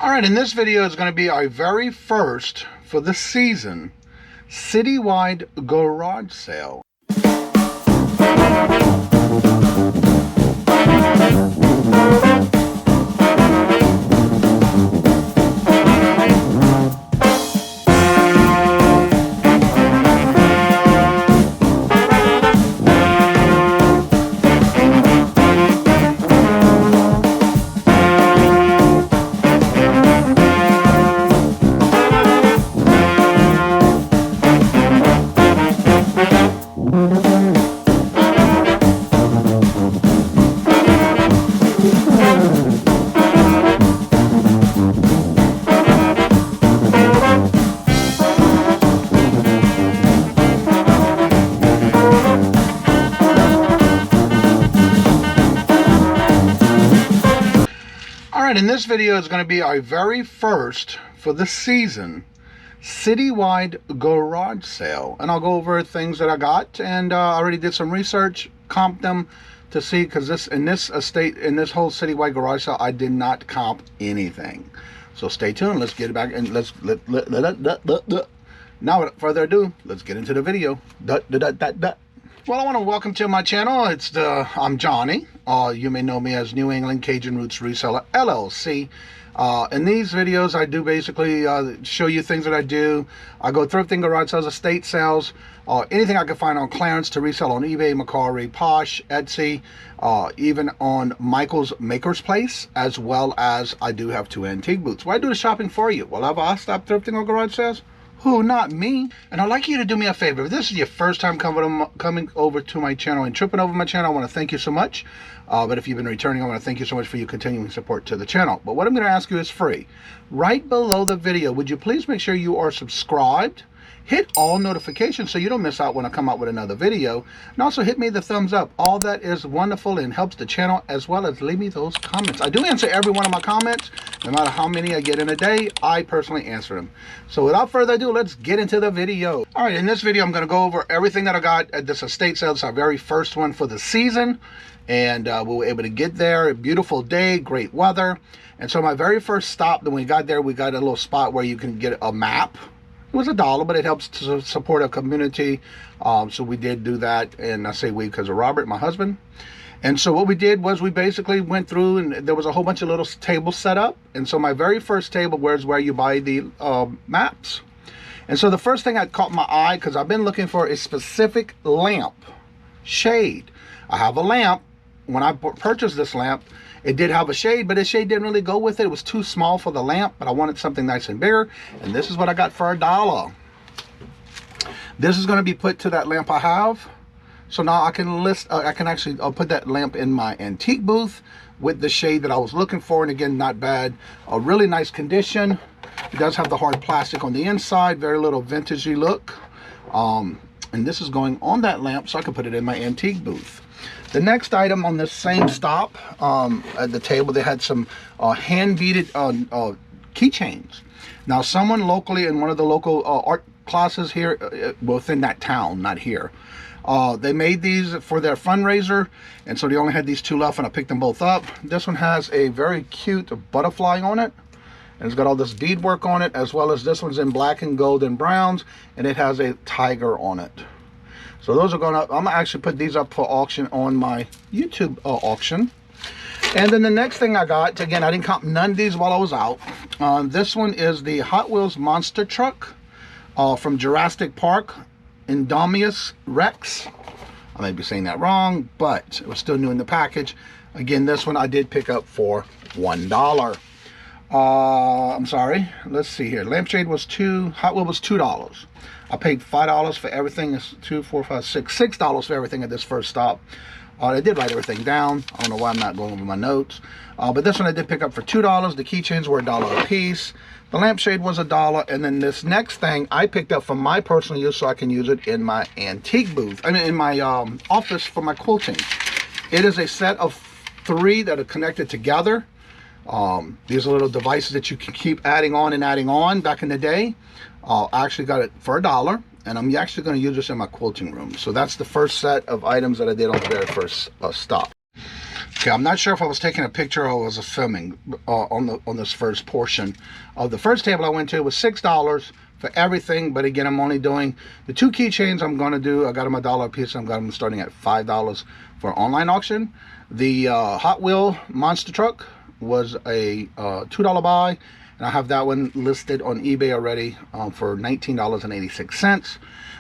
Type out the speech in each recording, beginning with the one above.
All right, in this video is going to be our very first for the season citywide garage sale. Alright, in this video is going to be our very first for the season citywide garage sale, and I'll go over things that I got, and I already did some research, comped them to see, because in this whole citywide garage sale I did not comp anything. So stay tuned. Let's get back and now without further ado, let's get into the video. Well, I want to welcome to my channel. I'm Johnny. You may know me as New England Cajun Roots Reseller LLC. In these videos, I do basically show you things that I do. I go thrifting, garage sales, estate sales, anything I can find on clearance to resell on eBay, Mercari, Posh, Etsy, even on Michael's Maker's Place, as well as I do have 2 antique booths where I do the shopping for you. Well, have I stopped thrifting or garage sales? Who? Not me. And I'd like you to do me a favor. If this is your first time coming over to my channel and tripping over my channel, I want to thank you so much. But if you've been returning, I want to thank you so much for your continuing support to the channel. But what I'm going to ask you is free. Right below the video, would you please make sure you are subscribed? Hit all notifications so you don't miss out when I come out with another video. And also hit me the thumbs up. All that is wonderful and helps the channel, as well as leave me those comments. I do answer every one of my comments. No matter how many I get in a day, I personally answer them. So without further ado, let's get into the video. All right, in this video, I'm going to go over everything that I got at this estate sale. It's our very first one for the season. And we were able to get there. A beautiful day, great weather. And so my very first stop, when we got there, we got a little spot where you can get a map. It was $1, but it helps to support a community. So we did do that, and I say we because of Robert, my husband. And so what we did was we basically went through, and there was a whole bunch of little tables set up. And so my very first table was where you buy the maps. And so the first thing that caught my eye, because I've been looking for a specific lamp shade. I have a lamp. When I purchased this lamp, it did have a shade, but the shade didn't really go with it. It was too small for the lamp, but I wanted something nice and bigger. And this is what I got for $1. This is going to be put to that lamp I have. So now I can actually put that lamp in my antique booth with the shade that I was looking for. And again, not bad. A really nice condition. It does have the hard plastic on the inside. Very little vintagey look. And this is going on that lamp, so I can put it in my antique booth. The next item on this same stop, at the table, they had some hand-beaded keychains. Now, someone locally in one of the local art classes here, within that town, not here, they made these for their fundraiser, and so they only had these 2 left, and I picked them both up. This one has a very cute butterfly on it, and it's got all this beadwork on it, as well as this one's in black and gold and browns, and it has a tiger on it. So those are going up. I'm going to actually put these up for auction on my YouTube auction. And then the next thing I got, again, I didn't comp none of these while I was out. This one is the Hot Wheels monster truck from Jurassic Park, Indominus Rex. I may be saying that wrong, but it was still new in the package. Again, this one I did pick up for $1. I'm sorry. Let's see here. Lampshade was Hot Wheel was $2. I paid $5 for everything. It's $6 for everything at this first stop. I did write everything down. I don't know why I'm not going over my notes. But this one I did pick up for $2. The keychains were $1 a piece. The lampshade was $1. And then this next thing I picked up for my personal use so I can use it in my antique booth. I mean, in my office for my quilting. It is a set of 3 that are connected together. These are little devices that you can keep adding on back in the day. I actually got it for $1, and I'm actually going to use this in my quilting room. So that's the first set of items that I did on the very first stop. Okay, I'm not sure if I was taking a picture or was filming on this first portion. The first table I went to was $6 for everything, but again, I'm only doing the 2 keychains I'm going to do. I got them $1 a piece. I'm got them starting at $5 for online auction. The Hot Wheel monster truck was a $2 buy, and I have that one listed on eBay already for $19.86.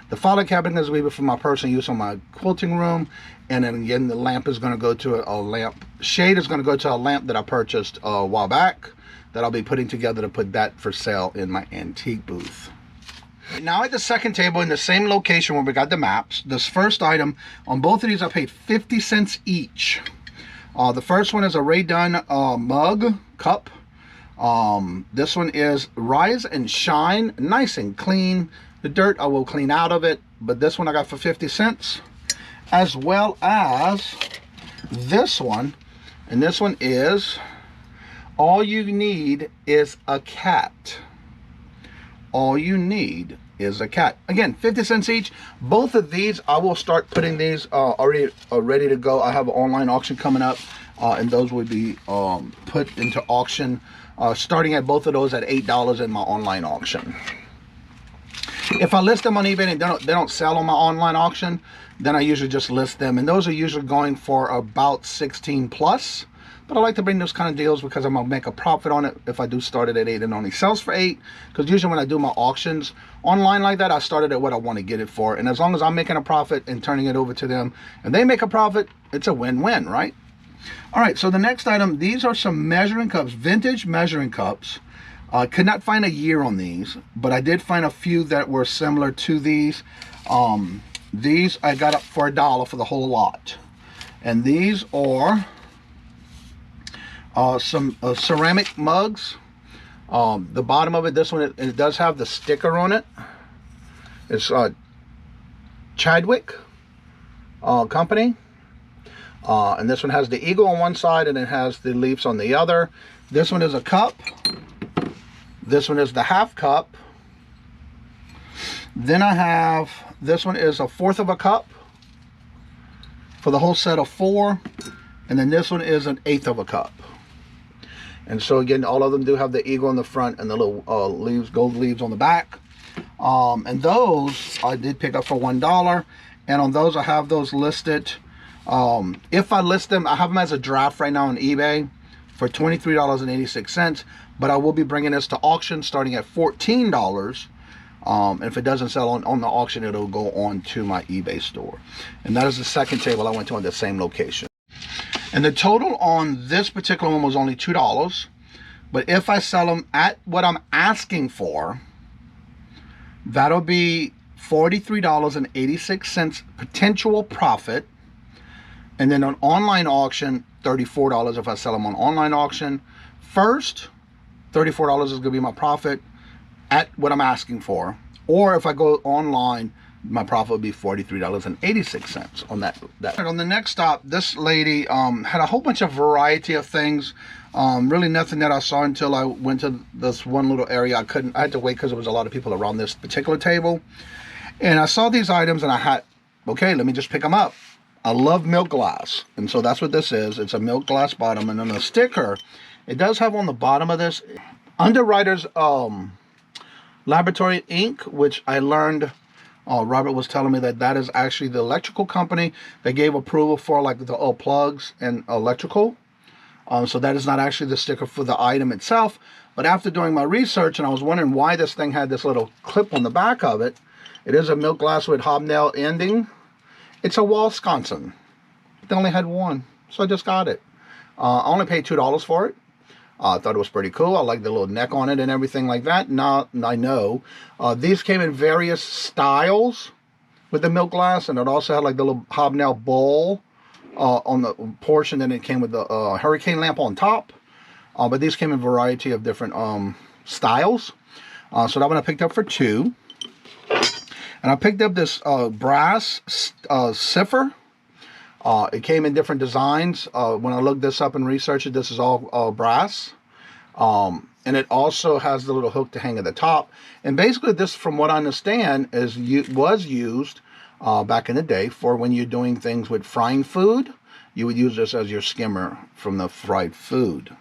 The file cabinet is weaver for my personal use on my quilting room. And then again, the lamp is going to go to a lamp. Shade is going to go to a lamp that I purchased a while back that I'll be putting together to put that for sale in my antique booth. Now at the second table in the same location where we got the maps, this first item, on both of these I paid 50 cents each. The first one is a Rae Dunn mug cup. This one is Rise and Shine, nice and clean. The dirt I will clean out of it, but this one I got for 50 cents. As well as this one, and this one is All You Need Is a Cat. All You Need Is a Cat. Again, 50 cents each. Both of these, I will start putting these already ready to go. I have an online auction coming up, and those would be put into auction, starting at both of those at $8 in my online auction. If I list them on eBay and they don't sell on my online auction, then I usually just list them, and those are usually going for about 16 plus. But I like to bring those kind of deals because I'm gonna make a profit on it if I do start it at 8 and only sells for 8. Because usually when I do my auctions online like that, I started at what I want to get it for, and as long as I'm making a profit and turning it over to them and they make a profit, it's a win-win, right? All right, so the next item, these are some measuring cups, vintage measuring cups. I could not find a year on these, but I did find a few that were similar to these. These I got up for $1 for the whole lot. And these are some ceramic mugs. The bottom of it, this one, it does have the sticker on it. It's Chadwick Company. And this one has the eagle on one side and it has the leaves on the other. This one is a cup. This one is the half cup. Then I have, this one is 1/4 of a cup for the whole set of 4. And then this one is 1/8 of a cup. And so again, all of them do have the eagle on the front and the little leaves, gold leaves on the back. And those I did pick up for $1. And on those, I have those listed. If I list them, I have them as a draft right now on eBay for $23.86. But I will be bringing this to auction starting at $14. And if it doesn't sell on the auction, it'll go on to my eBay store. And that is the second table I went to on the same location. And the total on this particular one was only $2. But if I sell them at what I'm asking for, that'll be $43.86 potential profit. And then on online auction, $34 if I sell them on online auction. First, $34 is going to be my profit at what I'm asking for. Or if I go online, my profit would be $43.86 on that. On the next stop, this lady had a whole bunch of variety of things. Really nothing that I saw until I went to this one little area. I had to wait because there was a lot of people around this particular table. And I saw these items and I had, okay, let me just pick them up. I love milk glass. And so that's what this is. It's a milk glass bottom. And then the sticker, it does have on the bottom of this, Underwriters Laboratory Inc., which I learned, Robert was telling me that is actually the electrical company that gave approval for like the plugs and electrical. So that is not actually the sticker for the item itself. But after doing my research, and I was wondering why this thing had this little clip on the back of it, it is a milk glass with hobnail ending. It's a wall sconson. They only had one, so I just got it. I only paid $2 for it. I thought it was pretty cool. I like the little neck on it and everything like that. Now I know. These came in various styles with the milk glass, and it also had like the little hobnail bowl on the portion, and it came with the hurricane lamp on top. But these came in a variety of different styles. So that one I picked up for $2. And I picked up this brass cipher. It came in different designs. When I looked this up and researched it, this is all brass. And it also has the little hook to hang at the top. And basically this, from what I understand, was used back in the day for when you're doing things with frying food you would use this as your skimmer from the fried food.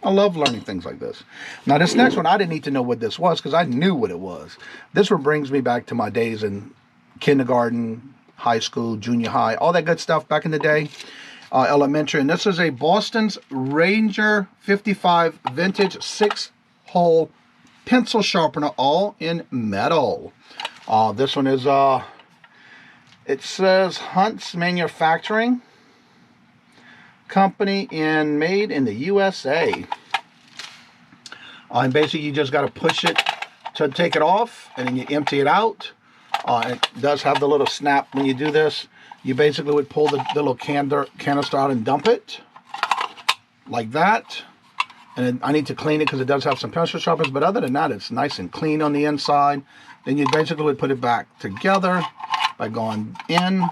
I love learning things like this. Now this next one, I didn't need to know what this was because I knew what it was. This one brings me back to my days in kindergarten, high school, junior high, all that good stuff back in the day, elementary. And this is a Boston's Ranger 55 vintage 6-hole pencil sharpener, all in metal. This one is, it says Hunt's Manufacturing Company and made in the USA. And basically you just got to push it to take it off, and then you empty it out. It does have the little snap when you do this. You basically would pull the little canister out and dump it like that. And then I need to clean it because it does have some pencil sharpeners, but other than that, it's nice and clean on the inside. Then you basically would put it back together by going in,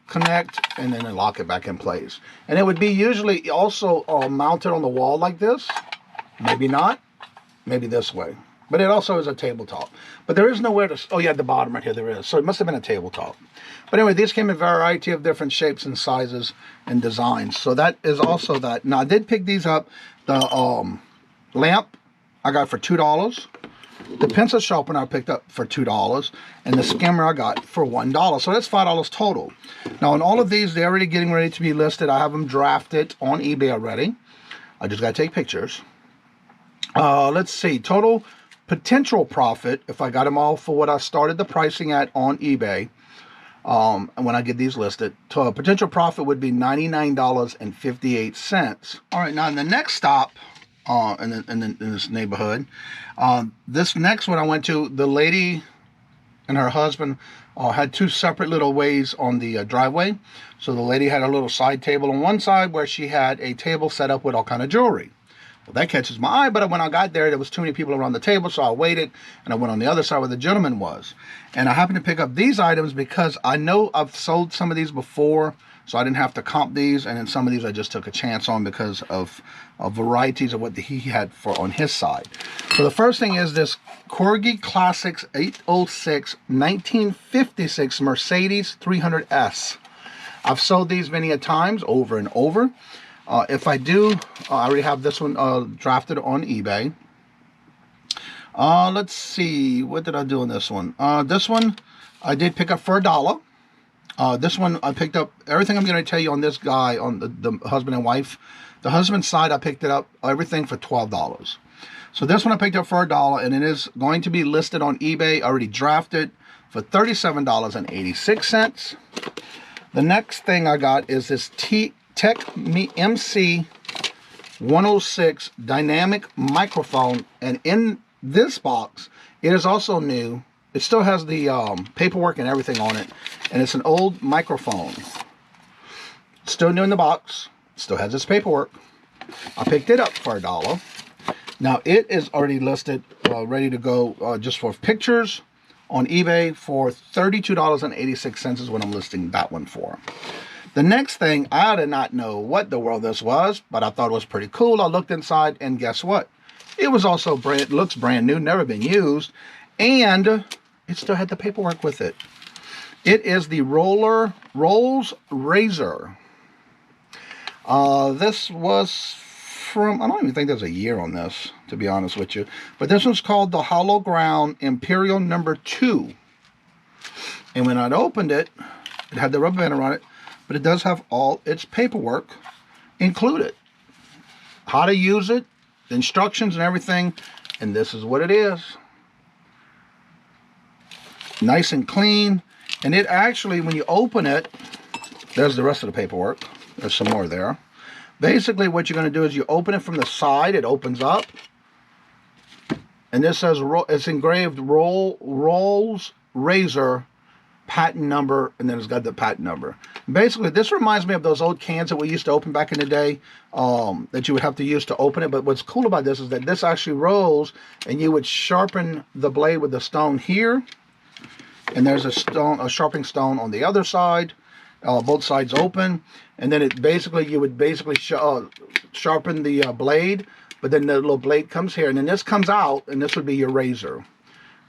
connect, and then lock it back in place. And it would be usually also mounted on the wall like this. Maybe not. Maybe this way. But it also is a tabletop. But there is nowhere to... Oh, yeah, at the bottom right here there is. So it must have been a tabletop. But anyway, these came in a variety of different shapes and sizes and designs. So that is also that. Now, I did pick these up. The lamp I got for $2. The pencil sharpener I picked up for $2, and the skimmer I got for $1. So that's $5 total. Now, on all of these, they're already getting ready to be listed. I have them drafted on eBay already. I just got to take pictures. Let's see. Total potential profit, if I got them all for what I started the pricing at on eBay, and when I get these listed, potential profit would be $99.58. All right, now in the next stop, in this neighborhood, this next one I went to, the lady and her husband had two separate little ways on the driveway. So the lady had a little side table on one side where she had a table set up with all kind of jewelry. Well, that catches my eye, but when I got there was too many people around the table, so I waited and I went on the other side where the gentleman was. And I happened to pick up these items because I know I've sold some of these before, so I didn't have to comp these, and then some of these I just took a chance on because of varieties of what he had for on his side. So the first thing is this Corgi Classics 806 1956 Mercedes 300S. I've sold these many a times over and over. If I do, I already have this one drafted on eBay. Let's see, what did I do on this one? This one I did pick up for $1. This one I picked up, everything I'm going to tell you on this guy, on the husband and wife. The husband's side, I picked it up, everything for $12. So this one I picked up for $1, and it is going to be listed on eBay, already drafted, for $37.86. The next thing I got is this Tech MC 106 dynamic microphone, and in this box it is also new. It still has the paperwork and everything on it, and it's an old microphone. Still new in the box, still has its paperwork. I picked it up for $1. Now it is already listed, ready to go, just for pictures on eBay for $32.86 is what I'm listing that one for. The next thing, I did not know what the world this was, but I thought it was pretty cool. I looked inside, and guess what? It was also looks brand new, never been used, and it still had the paperwork with it. It is the Rolls Razor. This was from, I don't even think there's a year on this, to be honest with you, but this one's called the Hollow Ground Imperial No. 2. And when I opened it, it had the rubber band around it, but it does have all its paperwork included. How to use it, the instructions and everything, and this is what it is. Nice and clean, and it actually, when you open it, there's the rest of the paperwork. There's some more there. Basically, what you're going to do is you open it from the side, it opens up, and this says, it's engraved Rolls Razor patent number, and then it's got the patent number. Basically, this reminds me of those old cans that we used to open back in the day, that you would have to use to open it. But what's cool about this is that this actually rolls, and you would sharpen the blade with the stone here, and there's a sharpening stone on the other side. Both sides open, and then you would basically sharpen the blade, but then the little blade comes here, and then this comes out, and this would be your razor.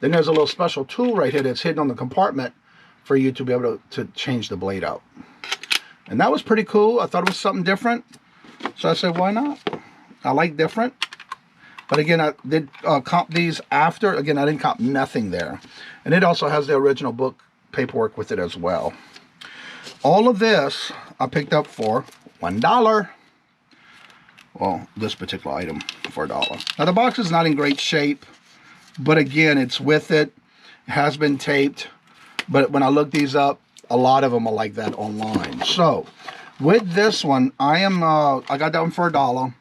Then there's a little special tool right here that's hidden on the compartment for you to be able to change the blade out. And that was pretty cool. I thought it was something different. So I said, why not? I like different. But again, I did comp these after. Again, I didn't comp nothing there. And it also has the original book paperwork with it as well. All of this I picked up for $1. Well, this particular item for $1. Now the box is not in great shape, but again, it's with it. It has been taped. But when I look these up, a lot of them are like that online. So with this one, I got that one for $1.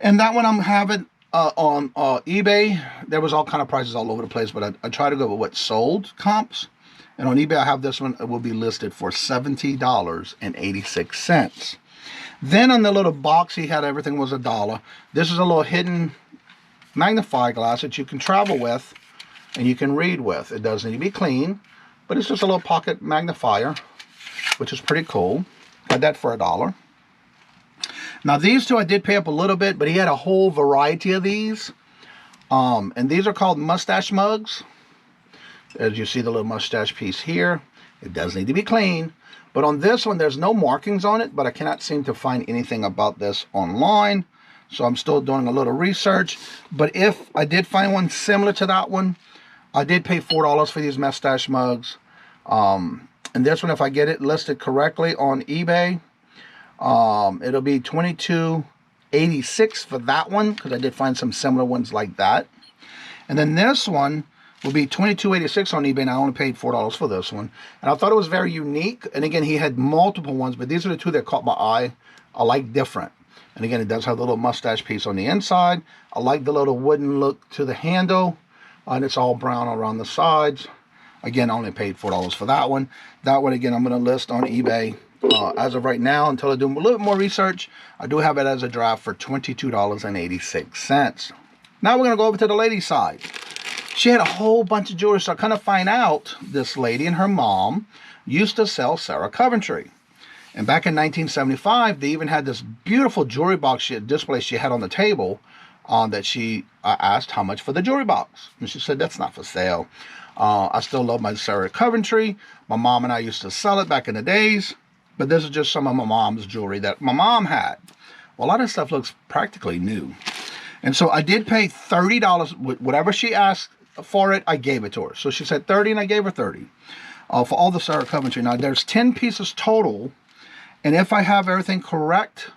And that one I'm having on eBay. There was all kind of prices all over the place, but I try to go with what sold comps. And on eBay, I have this one. It will be listed for $70.86. Then on the little box he had, everything was $1. This is a little hidden magnifying glass that you can travel with and you can read with. It does need to be clean, but it's just a little pocket magnifier, which is pretty cool. Got that for $1. Now these two I did pay up a little bit, but he had a whole variety of these. And these are called mustache mugs. As you see the little mustache piece here, it does need to be clean. But on this one, there's no markings on it, but I cannot seem to find anything about this online. So I'm still doing a little research. But if I did find one similar to that one, I did pay $4 for these mustache mugs. And this one, if I get it listed correctly on eBay, it'll be $22.86 for that one, because I did find some similar ones like that. And then this one will be $22.86 on eBay, and I only paid $4 for this one. And I thought it was very unique. And again, he had multiple ones, but these are the two that caught my eye. I like different. And again, it does have the little mustache piece on the inside. I like the little wooden look to the handle. And it's all brown around the sides. Again, I only paid $4 for that one. That one, again, I'm going to list on eBay. As of right now, until I do a little more research, I do have it as a draft for $22.86. Now we're going to go over to the ladies' side. She had a whole bunch of jewelry, so I kind of find out this lady and her mom used to sell Sarah Coventry. And back in 1975, they even had this beautiful jewelry box display she had on the table that she asked how much for the jewelry box. And she said, that's not for sale. I still love my Sarah Coventry. My mom and I used to sell it back in the days. But this is just some of my mom's jewelry that my mom had. Well, a lot of stuff looks practically new. And so I did pay $30. Whatever she asked for it, I gave it to her. So she said $30 and I gave her $30 for all the Sarah Coventry. Now there's 10 pieces total. And if I have everything correct,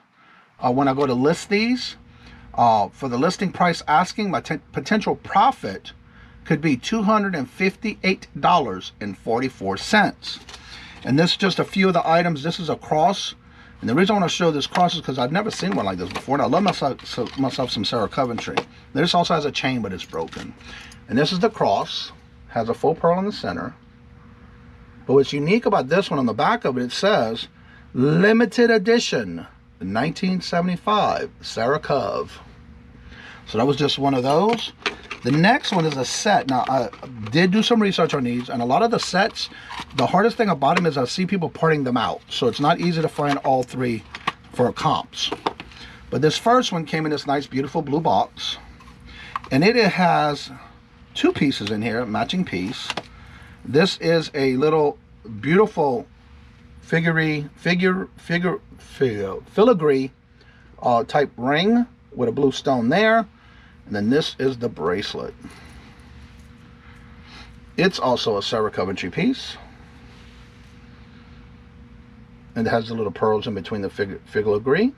when I go to list these, for the listing price asking, my potential profit could be $258.44. And this is just a few of the items. This is a cross. And the reason I want to show this cross is because I've never seen one like this before. And I love myself some Sarah Coventry. This also has a chain, but it's broken. And this is the cross. Has a full pearl in the center. But what's unique about this one, on the back of it, it says, limited edition, 1975, Sarah Cove. So that was just one of those. The next one is a set. Now, I did do some research on these, and a lot of the sets, the hardest thing about them is I see people parting them out. So it's not easy to find all three for comps. But this first one came in this nice, beautiful blue box. And it has two pieces in here, matching piece. This is a little beautiful filigree type ring with a blue stone there. And then this is the bracelet. It's also a Sarah Coventry piece. And it has the little pearls in between the filigree.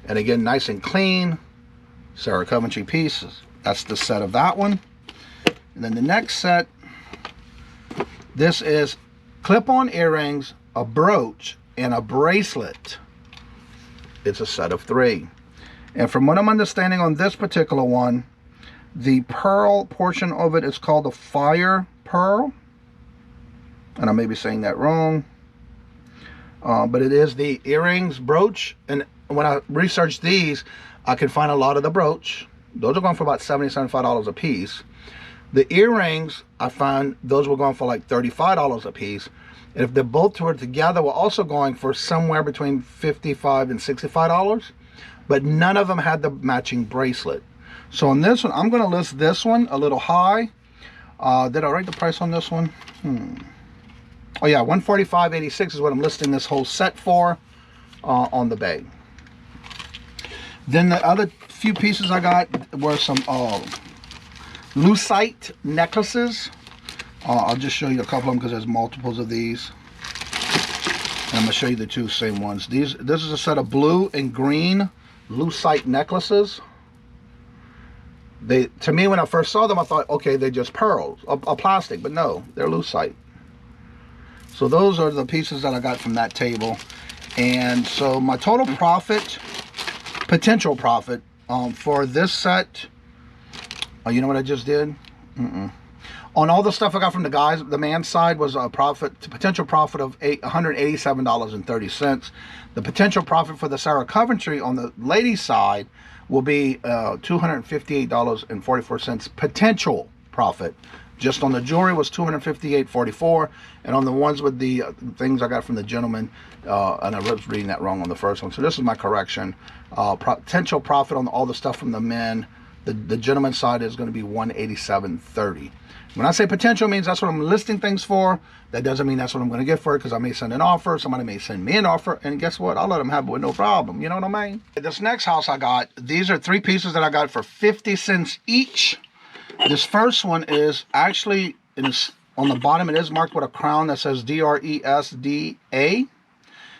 And again, nice and clean. Sarah Coventry pieces. That's the set of that one. And then the next set, this is clip-on earrings, a brooch, and a bracelet. It's a set of 3. And from what I'm understanding on this particular one, the pearl portion of it is called the fire pearl. And I may be saying that wrong. But it is the earrings, brooch. And when I researched these, I could find a lot of the brooch. Those are going for about $70, $75 a piece. The earrings, I found those were going for like $35 a piece. And if they're both together, we're also going for somewhere between $55 and $65. But none of them had the matching bracelet. So on this one, I'm going to list this one a little high. Did I write the price on this one? Oh yeah, $145.86 is what I'm listing this whole set for on the Bay. Then the other few pieces I got were some lucite necklaces. I'll just show you a couple of them because there's multiples of these. And I'm going to show you the two same ones. This is a set of blue and green lucite necklaces. To me, when I first saw them, I thought, okay, they're just pearls, a plastic, but no, they're lucite. So those are the pieces that I got from that table. And so my total profit, potential profit, for this set, you know what I just did? On all the stuff I got from the man's side was a potential profit of $187.30. The potential profit for the Sarah Coventry on the ladies' side will be $258.44 potential profit. Just on the jewelry was $258.44, and on the ones with the things I got from the gentleman, and I was reading that wrong on the first one, so this is my correction. Potential profit on all the stuff from the men, the gentleman's side is going to be $187.30. When I say potential, means that's what I'm listing things for. That doesn't mean that's what I'm going to get for it, because I may send an offer, somebody may send me an offer, and guess what? I'll let them have it with no problem. You know what I mean? This next house I got, these are 3 pieces that I got for 50 cents each. This first one is actually, on the bottom, it is marked with a crown that says DRESDA.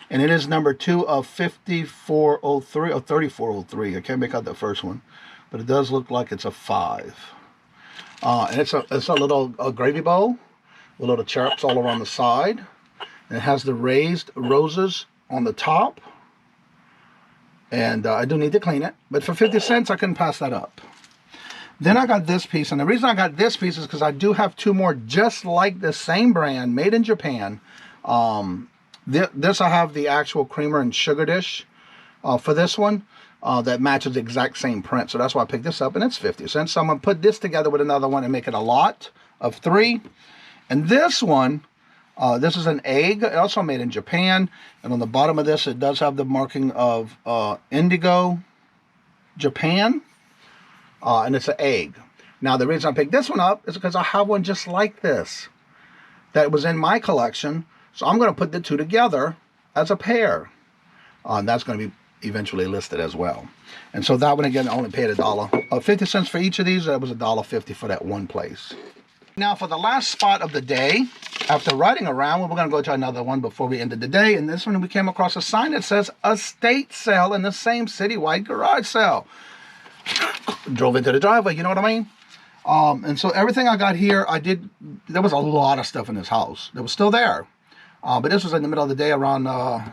And it is number 2 of 5403 or 3403. I can't make out the first one, but it does look like it's a 5. And it's a little gravy bowl with little cherubs all around the side. And it has the raised roses on the top. And I do need to clean it, but for 50 cents, I couldn't pass that up. Then I got this piece, and the reason I got this piece is because I do have 2 more just like the same brand, made in Japan. This I have the actual creamer and sugar dish for this one that matches the exact same print. So that's why I picked this up, and it's 50 cents. So I'm going to put this together with another one and make it a lot of 3. And this one, this is an egg, also made in Japan. And on the bottom of this, it does have the marking of Indigo, Japan. And it's an egg. Now, the reason I picked this one up is because I have one just like this that was in my collection. So I'm going to put the 2 together as a pair. And that's going to be eventually listed as well. And so that one, again, I only paid $50 for each of these. That was $1.50 for that one place. Now, for the last spot of the day, after riding around, we're going to go to another one before we ended the day. And this one, we came across a sign that says estate sale in the same citywide garage sale. Drove into the driveway, you know what I mean? And so everything I got here, there was a lot of stuff in this house that was still there. But this was in the middle of the day around, I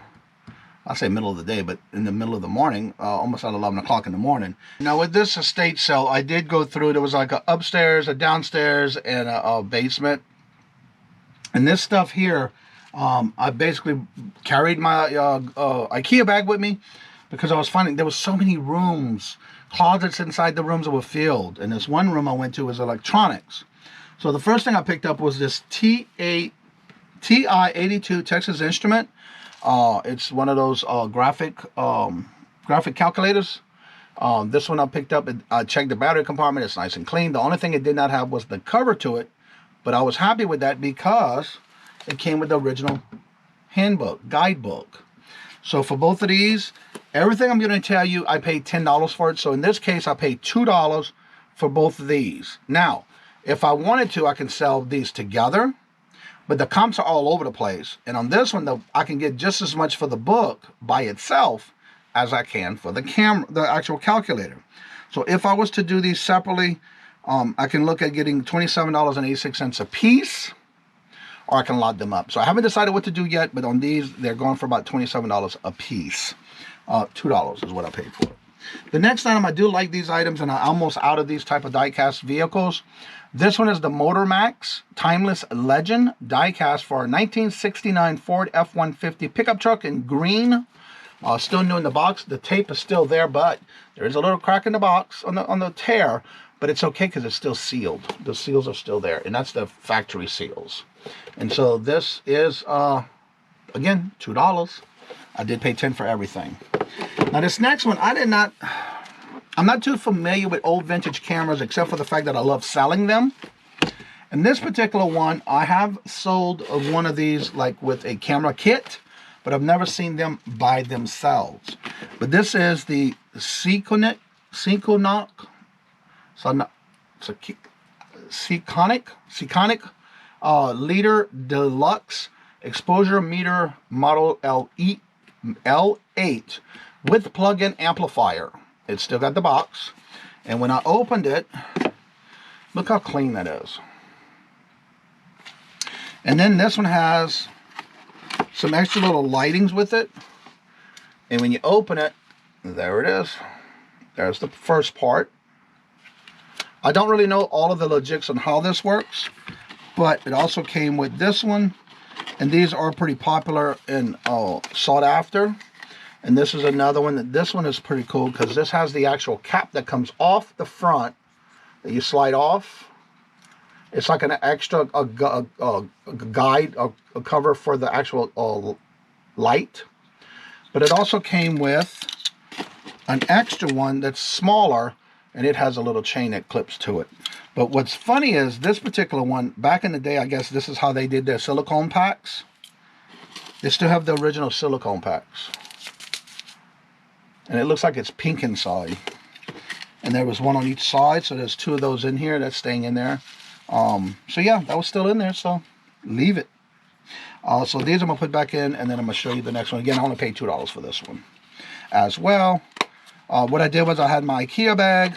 say middle of the day, but in the middle of the morning, almost at 11 o'clock in the morning. Now with this estate sale, I did go through, there was like a upstairs, a downstairs, and a basement. And this stuff here, I basically carried my IKEA bag with me because I was finding there was so many rooms, closets inside the rooms that were filled. And this one room I went to was electronics. So the first thing I picked up was this TI-82 Texas Instrument. It's one of those graphic calculators. This one I picked up. I checked the battery compartment. It's nice and clean. The only thing it did not have was the cover to it. But I was happy with that because it came with the original guidebook. So for both of these, everything I'm going to tell you, I paid $10 for it. So in this case, I paid $2 for both of these. Now, if I wanted to, I can sell these together, but the comps are all over the place. And on this one, I can get just as much for the book by itself as I can for the actual calculator. So if I was to do these separately, I can look at getting $27.86 a piece, or I can lot them up. So I haven't decided what to do yet, but on these, they're going for about $27 a piece. $2 is what I paid for it. The next item, I do like these items, and I'm almost out of these type of die-cast vehicles. This one is the Motormax Timeless Legend die-cast for a 1969 Ford F-150 pickup truck in green. Still new in the box. The tape is still there, but there is a little crack in the box on the tear, but it's okay because it's still sealed. The seals are still there, and that's the factory seals. And so this is, again, $2. I did pay $10 for everything. Now this next one, I'm not too familiar with old vintage cameras, except for the fact that I love selling them. And this particular one, I have sold one of these like with a camera kit, but I've never seen them by themselves. But this is the Sekonic Leader Deluxe Exposure Meter Model L8 with plug-in amplifier. It's still got the box. And when I opened it, look how clean that is. And then this one has some extra little lightings with it. And when you open it, there it is. There's the first part. I don't really know all of the logics on how this works, but it also came with this one. And these are pretty popular and sought after. And this is another one. This one is pretty cool because this has the actual cap that comes off the front that you slide off. It's like an extra guide, a cover for the actual light. But it also came with an extra one that's smaller, and it has a little chain that clips to it. But what's funny is this particular one, back in the day, I guess this is how they did their silicone packs. They still have the original silicone packs. And it looks like it's pink inside. And there was one on each side, so there's two of those in here that's staying in there. So yeah, that was still in there, so leave it. So these I'm going to put back in, and then I'm going to show you the next one. Again, I only paid $2 for this one as well. What I did was I had my IKEA bag.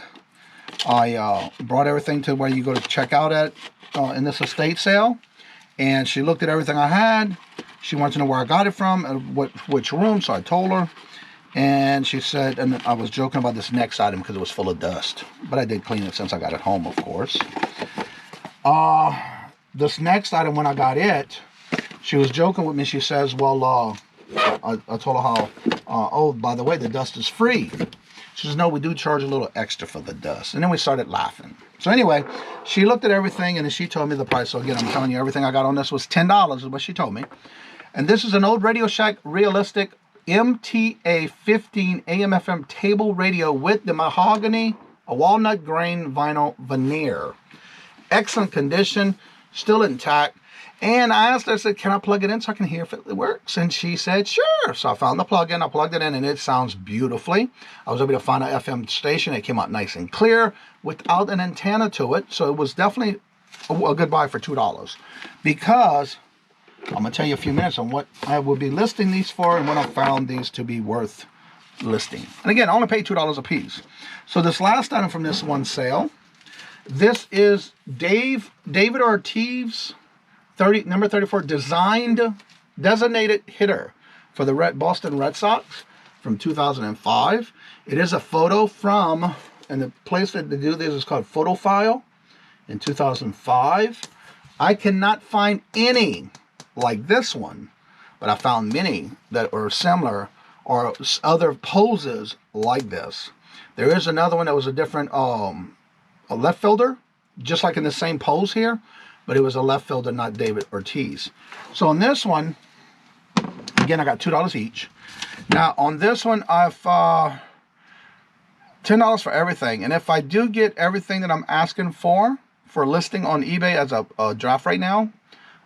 I brought everything to where you go to check out at in this estate sale. And she looked at everything I had. She wanted to know where I got it from and which room, so I told her. And she said, and I was joking about this next item because it was full of dust. But I did clean it since I got it home, of course. This next item, when I got it, she was joking with me. She says, well, I told her how, oh, by the way, the dust is free. She says, no, we do charge a little extra for the dust. And then we started laughing. So anyway, she looked at everything, and then she told me the price. So again, I'm telling you, everything I got on this was $10 is what she told me. And this is an old Radio Shack Realistic MTA 15 AM/FM table radio with the mahogany, a walnut grain vinyl veneer. Excellent condition, still intact. And I asked her, I said, can I plug it in so I can hear if it works? And she said, sure. So I found the plug-in, I plugged it in, and it sounds beautifully. I was able to find an FM station. It came out nice and clear without an antenna to it. So it was definitely a good buy for $2. Because I'm going to tell you a few minutes on what I will be listing these for and what I found these to be worth listing. And again, I only paid $2 a piece. So this last item from this one sale, this is David Ortiz, number 34, designated hitter for the Boston Red Sox from 2005. It is a photo from, and the place that they do this is called Photophile in 2005. I cannot find any like this one, but I found many that are similar or other poses like this. There is another one that was a different a left fielder, just like in the same pose here, but it was a left fielder, not David Ortiz. So on this one, again, I got $2 each. Now on this one, I've $10 for everything. And if I do get everything that I'm asking for listing on eBay as a draft right now,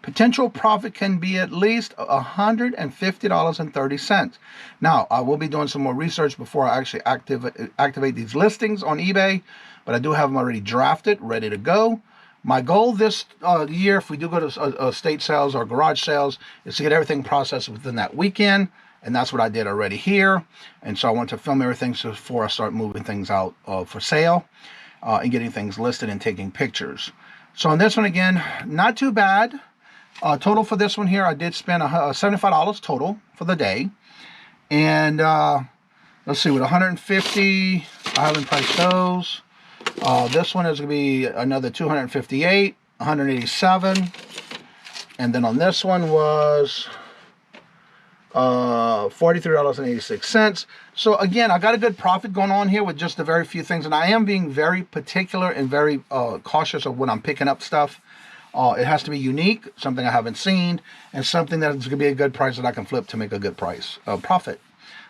potential profit can be at least $150.30. Now, I will be doing some more research before I actually activate these listings on eBay, but I do have them already drafted, ready to go. My goal this year, if we do go to estate sales or garage sales, is to get everything processed within that weekend, and that's what I did already here. And so I want to film everything before I start moving things out for sale and getting things listed and taking pictures. So on this one, again, not too bad. Total for this one here, I did spend $75 total for the day. And let's see, with 150, I haven't priced those. This one is going to be another 258, 187. And then on this one was $43.86. So again, I got a good profit going on here with just a very few things. And I am being very particular and very cautious of when I'm picking up stuff. It has to be unique, something I haven't seen, and something that's going to be a good price that I can flip to make a good price profit.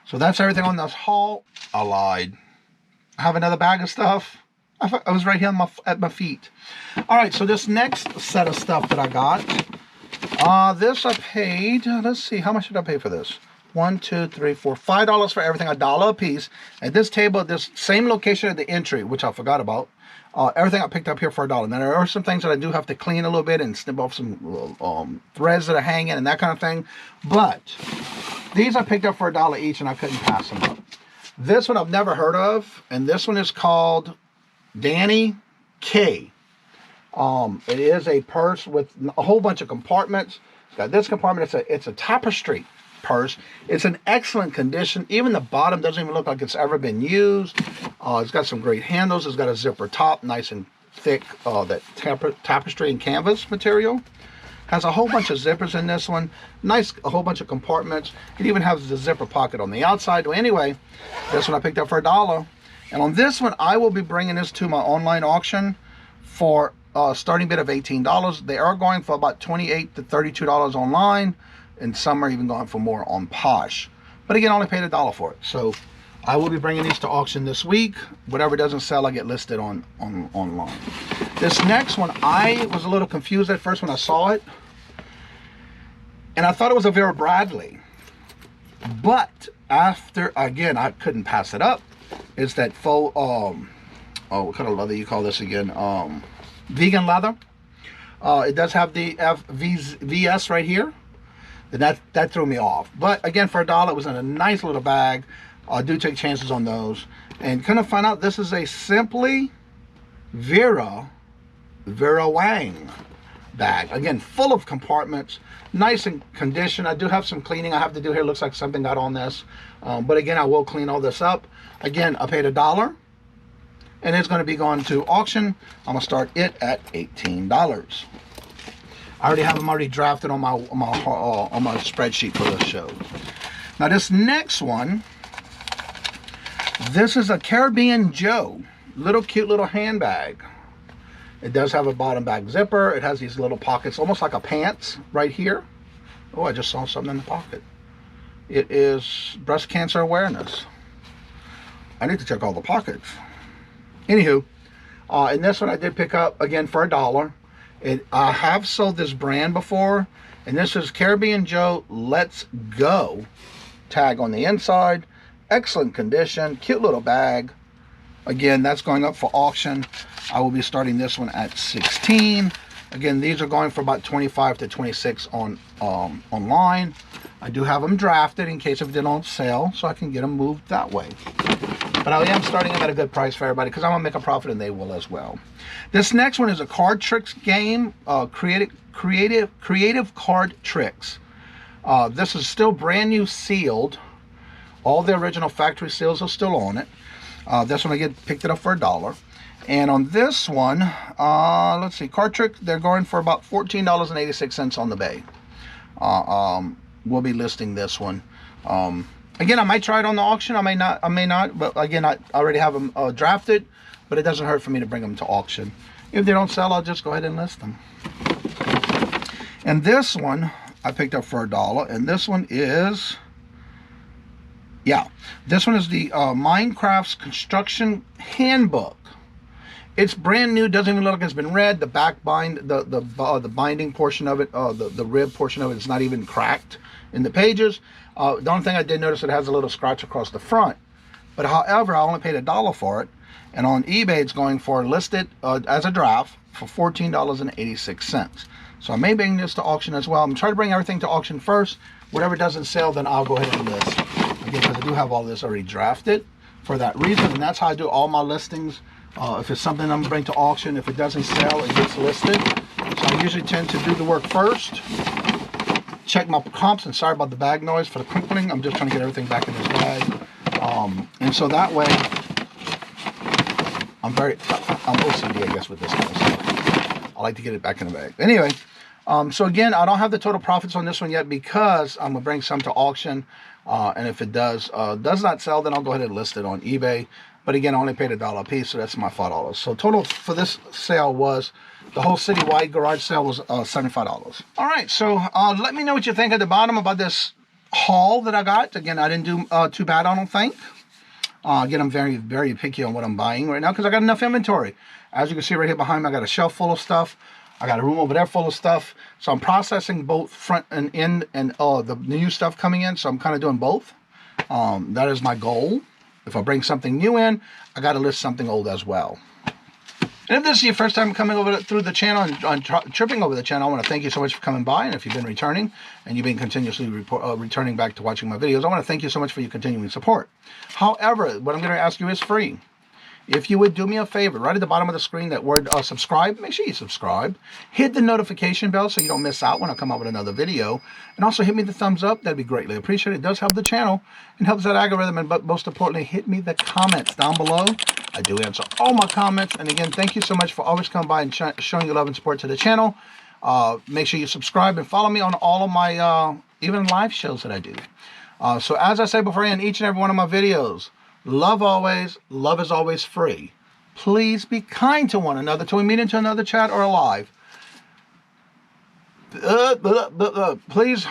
So that's everything on this haul. I lied. I have another bag of stuff. I was right here at my feet. All right, so this next set of stuff that I got, this I paid, let's see, how much did I pay for this? $1, $2, $3, $4, $5 for everything, $1 a piece. At this table, this same location at the entry, which I forgot about. Everything I picked up here for $1. Now there are some things that I do have to clean a little bit and snip off some threads that are hanging and that kind of thing. But these I picked up for $1 each, and I couldn't pass them up. This one I've never heard of, and this one is called Danny K. It is a purse with a whole bunch of compartments. It's got this compartment. It's a tapestry purse. It's in excellent condition. Even the bottom doesn't even look like it's ever been used. It's got some great handles. It's got a zipper top, nice and thick, that tapestry and canvas material. Has a whole bunch of zippers in this one. Nice, a whole bunch of compartments. It even has the zipper pocket on the outside. Well, anyway, this one I picked up for $1. And on this one, I will be bringing this to my online auction for a starting bid of $18. They are going for about $28 to $32 online, and some are even going for more on Posh. But again, I only paid $1 for it. So I will be bringing these to auction this week. Whatever doesn't sell, I get listed online. This next one, I was a little confused at first when I saw it, and I thought it was a Vera Bradley. But after, again, I couldn't pass it up. It's that faux, what kind of leather you call this again? Vegan leather. It does have the VS right here. And that threw me off. But again, for $1, it was in a nice little bag. I do take chances on those. And kind of find out this is a Simply Vera Wang bag. Again, full of compartments, nice in condition. I do have some cleaning I have to do here. Looks like something got on this. But again, I will clean all this up. Again, I paid $1. And it's going to be going to auction. I'm going to start it at $18. I already have them already drafted on my spreadsheet for this show. Now this next one, this is a Caribbean Joe, cute little handbag. It does have a bottom back zipper. It has these little pockets, almost like a pants right here. Oh, I just saw something in the pocket. It is breast cancer awareness. I need to check all the pockets. Anywho, and this one I did pick up again for $1. I have sold this brand before, and this is Caribbean Joe Let's Go tag on the inside. Excellent condition, cute little bag. Again, that's going up for auction. I will be starting this one at $16. Again, these are going for about $25 to $26 on online. I do have them drafted in case if they don't sell, so I can get them moved that way. But I am starting them at a good price for everybody because I'm going to make a profit and they will as well. This next one is a card tricks game, creative card tricks. This is still brand new sealed. All the original factory seals are still on it. This one I picked it up for $1. And on this one, let's see, card trick, they're going for about $14.86 on the bay. We'll be listing this one. Again, I might try it on the auction. I may not. But again, I already have them drafted. But it doesn't hurt for me to bring them to auction. If they don't sell, I'll just go ahead and list them. And this one I picked up for $1. And this one is, this one is the Minecraft's Construction Handbook. It's brand new. Doesn't even look like it's been read. The back the binding portion of it, the rib portion of it is not even cracked in the pages. The only thing I did notice, it has a little scratch across the front. But however, I only paid $1 for it. And on eBay, it's going for listed as a draft for $14.86. So I may bring this to auction as well. I'm trying to bring everything to auction first. Whatever doesn't sell, then I'll go ahead and list. Again, because I do have all this already drafted for that reason. And that's how I do all my listings. If it's something I'm going to bring to auction, if it doesn't sell, it gets listed. So I usually tend to do the work first. Check my comps, and sorry about the bag noise for the crinkling. I'm just trying to get everything back in this bag. And so that way, I'm OCD, I guess, with this kind of stuff. I like to get it back in the bag. Anyway, so again, I don't have the total profits on this one yet because I'm going to bring some to auction. And if it does not sell, then I'll go ahead and list it on eBay. But again, I only paid $1 a piece, so that's my $5. So total for this sale was, the whole citywide garage sale was $75. All right, so let me know what you think at the bottom about this haul that I got. Again, I didn't do too bad, I don't think. Again, I'm very, very picky on what I'm buying right now because I got enough inventory. As you can see right here behind me, I got a shelf full of stuff. I got a room over there full of stuff. So I'm processing both front and end and the new stuff coming in. So I'm kind of doing both. That is my goal. If I bring something new in, I got to list something old as well. And if this is your first time coming over through the channel and tripping over the channel, I want to thank you so much for coming by. And if you've been returning and you've been continuously returning back to watching my videos, I want to thank you so much for your continuing support. However, what I'm going to ask you is free. If you would do me a favor, right at the bottom of the screen, that word subscribe, make sure you subscribe. Hit the notification bell so you don't miss out when I come out with another video. And also hit me the thumbs up. That'd be greatly appreciated. It does help the channel and helps that algorithm. And but most importantly, hit me the comments down below. I do answer all my comments. And again, thank you so much for always coming by and showing your love and support to the channel. Make sure you subscribe and follow me on all of my even live shows that I do. So as I say before I end each and every one of my videos, love always, love is always free. Please be kind to one another till we meet into another chat or live. Please.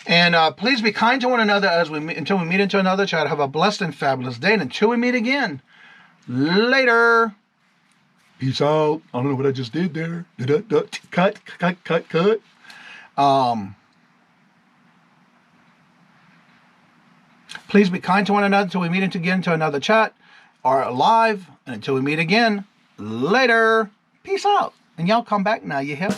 And please be kind to one another until we meet into another chat. Have a blessed and fabulous day. And until we meet again, later. Peace out. I don't know what I just did there. Cut. Please be kind to one another until we meet again to another chat or live. And until we meet again, later. Peace out. And y'all come back now, you hear?